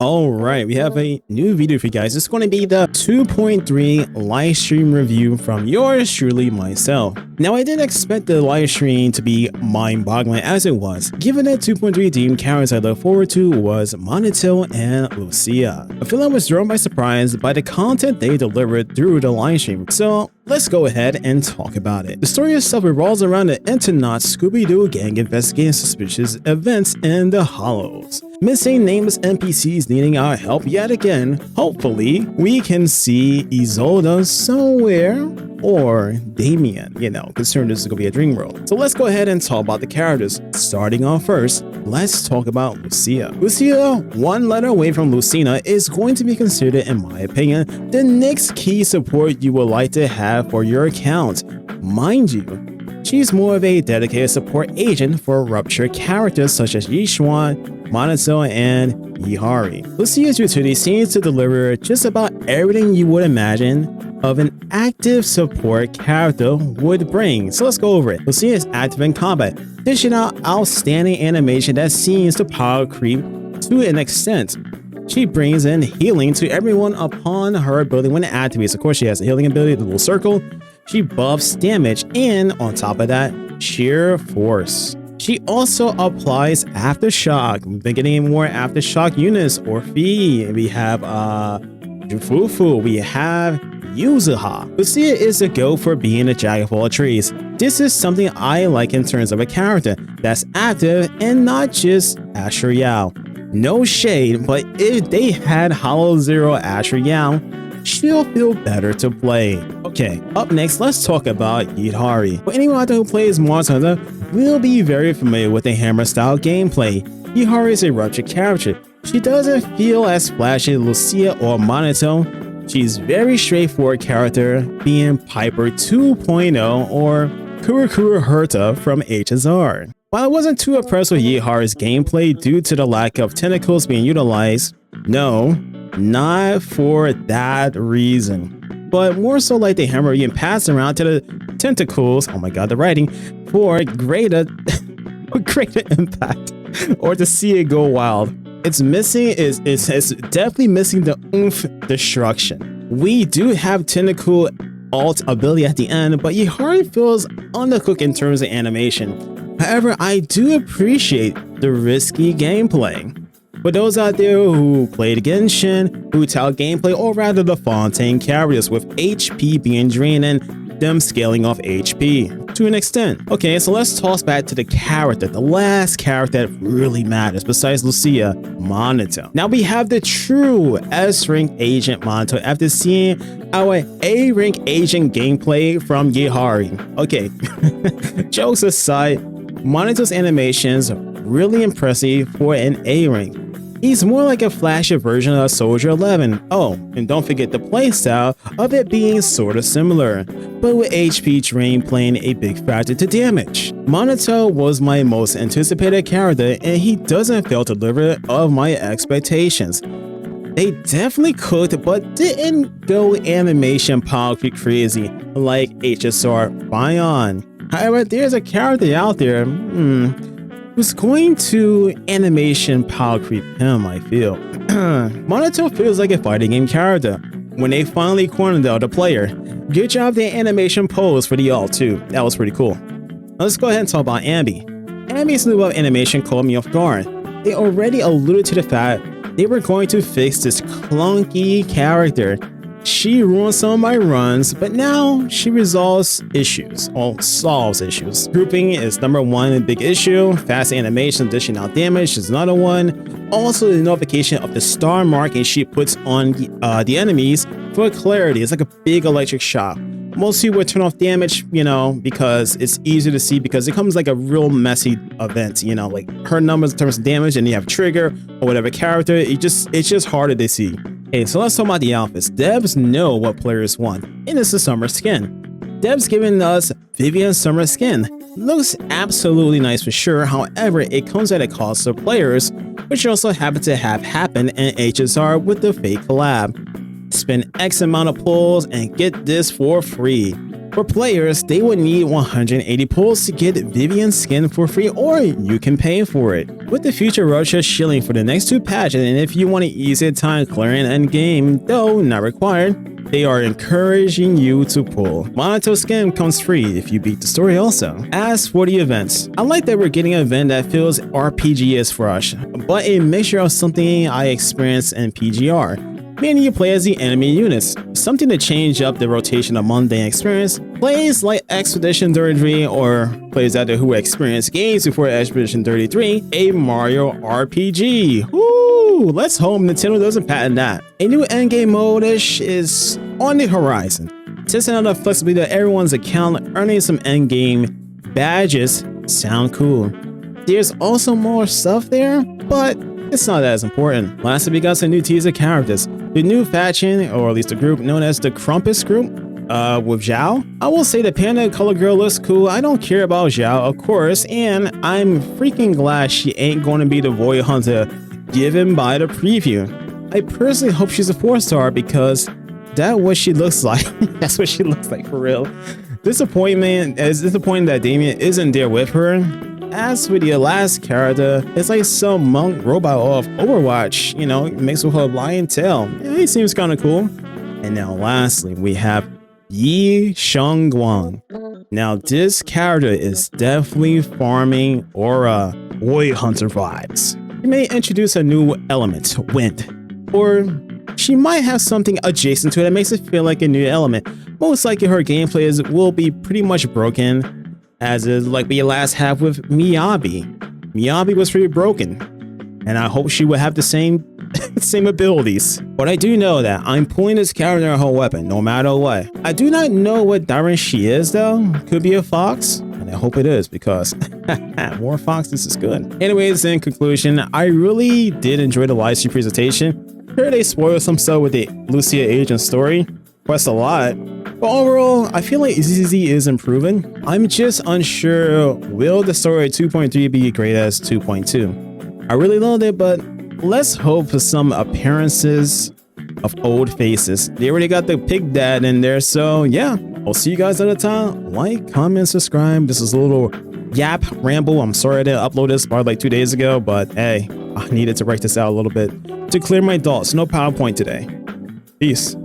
Alright, we have a new video for you guys. It's going to be the 2.3 live stream review from yours truly, myself. Now, I didn't expect the live stream to be mind-boggling as it was, given that 2.3 team characters I look forward to was Monito and Lucia. I feel I was thrown by surprise by the content they delivered through the live stream, so let's go ahead and talk about it. The story itself revolves around the Internet Scooby-Doo gang investigating suspicious events in the Hollows. Missing nameless NPCs needing our help yet again. Hopefully, we can see Isolde somewhere, or Damien, considering this is gonna be a dream world. So let's go ahead and talk about the characters. Starting off first, let's talk about Lucia. Lucia, one letter away from Lucina, is going to be considered, in my opinion, the next key support you would like to have for your account. Mind you, she's more of a dedicated support agent for ruptured characters such as Yishuan, Monito, and Yihari. Lucia's utility seems to deliver just about everything you would imagine of an active support character would bring. So let's go over it. Lucia is active in combat, dishing out outstanding animation that seems to power creep to an extent. She brings in healing to everyone upon her ability when it activates. Of course, she has a healing ability, the little circle. She buffs damage, and on top of that, sheer force. She also applies Aftershock. We've been getting more Aftershock units. Orphe, we have Jufufu, we have Yuzuha. Lucia is a go for being a jack of all trades. This is something I like in terms of a character that's active and not just Asher Yao. No shade, but if they had Hollow Zero Asher Yao, she'll feel better to play. Okay, up next, let's talk about Yihari. For anyone out there who plays Monster Hunter, will be very familiar with the hammer style gameplay. Yihari is a ruptured character. She doesn't feel as flashy as Lucia or Monito. She's very straightforward character, being Piper 2.0 or Kurukuru Herta from HSR. While I wasn't too impressed with Yihari's gameplay due to the lack of tentacles being utilized, no, not for that reason, but more so like the hammer being passed around to the tentacles, oh my god, the writing, for greater impact, or to see it go wild. It's definitely missing the oomph destruction. We do have tentacle alt ability at the end, but Yihari feels undercooked in terms of animation. However, I do appreciate the risky gameplay. For those out there who played Genshin, who tout gameplay, or rather the Fontaine characters with HP being drained and them scaling off HP to an extent. Okay, so let's toss back to the character, the last character that really matters besides Lucia, Monito. Now we have the true S-rank agent Monito after seeing our A-rank agent gameplay from Yihari. Okay, jokes aside, Monito's animations really impressive for an A-rank. He's more like a flashy version of Soldier 11. Oh, and don't forget the playstyle of it being sorta similar, but with HP drain playing a big factor to damage. Monito was my most anticipated character, and he doesn't fail to deliver of my expectations. They definitely cooked, but didn't go animation power crazy like HSR Bion. However, there's a character out there, who's going to animation power creep him, I feel. Monito feels like a fighting game character when they finally cornered the other player. Good job the animation pose for the ult too, that was pretty cool. Now let's go ahead and talk about Ambi. Ambi's new animation caught me off guard. They already alluded to the fact they were going to fix this clunky character. She ruined some of my runs, but now she resolves issues, or solves issues. Grouping is number one big issue. Fast animation dishing out damage is another one. Also, the notification of the star marking she puts on the enemies for clarity. It's like a big electric shock. Most people would turn off damage, because it's easier to see because it comes like a real messy event, like her numbers in terms of damage, and you have trigger or whatever character. It's just harder to see. Okay, so let's talk about the outfits. Devs know what players want, and it's the summer skin. Devs giving us Vivian summer skin. Looks absolutely nice for sure, however, it comes at a cost of players, which also happen to have happened in HSR with the fake collab. Spend X amount of pulls and get this for free. For players, they would need 180 pulls to get Vivian's skin for free, or you can pay for it. With the future Rocha shilling for the next 2 patches, and if you want an easy time clearing endgame, though not required, they are encouraging you to pull. Monato skin comes free if you beat the story also. As for the events, I like that we're getting an event that feels RPG-ish for us, but a mixture of something I experienced in PGR. Meaning you play as the enemy units, something to change up the rotation of mundane experience. Plays like Expedition 33 or players out there who experienced games before Expedition 33, a Mario RPG. Woo! Let's hope Nintendo doesn't patent that. A new endgame mode-ish is on the horizon. Testing out the flexibility of everyone's account, earning some endgame badges sound cool. There's also more stuff there, but it's not as important. Lastly, we got some new teaser characters. The new faction, or at least the group known as the Krampus group, with Zhao. I will say the panda color girl looks cool. I don't care about Zhao, of course, and I'm freaking glad she ain't going to be the void hunter given by the preview. I personally hope she's a 4-star because that's what she looks like. That's what she looks like for real. Disappointing that Damien isn't there with her. As for the last character, it's like some monk robot off Overwatch, you know, mixed with her lion tail. Yeah, he seems kind of cool. And now lastly, we have Yi Shengguang. Now this character is definitely farming aura void hunter vibes. She may introduce a new element, wind, or she might have something adjacent to it that makes it feel like a new element. Most likely her gameplay will be pretty much broken, as is like we last have with Miyabi. Miyabi was pretty broken, and I hope she will have the same abilities. But I do know that I'm pulling this character in her weapon no matter what. I do not know what Darren she is though. Could be a fox, and I hope it is because more foxes is good. Anyways, in conclusion, I really did enjoy the live stream presentation. Here they spoil some stuff with the Lucia agent story. Quest a lot. But overall, I feel like ZZ is improving. I'm just unsure, will the story of 2.3 be great as 2.2? I really loved it, but let's hope for some appearances of old faces. They already got the pig dad in there, so yeah. I'll see you guys another time. Like, comment, subscribe. This is a little yap ramble. I'm sorry I didn't upload this probably like 2 days ago, but hey, I needed to write this out a little bit to clear my thoughts. No PowerPoint today. Peace.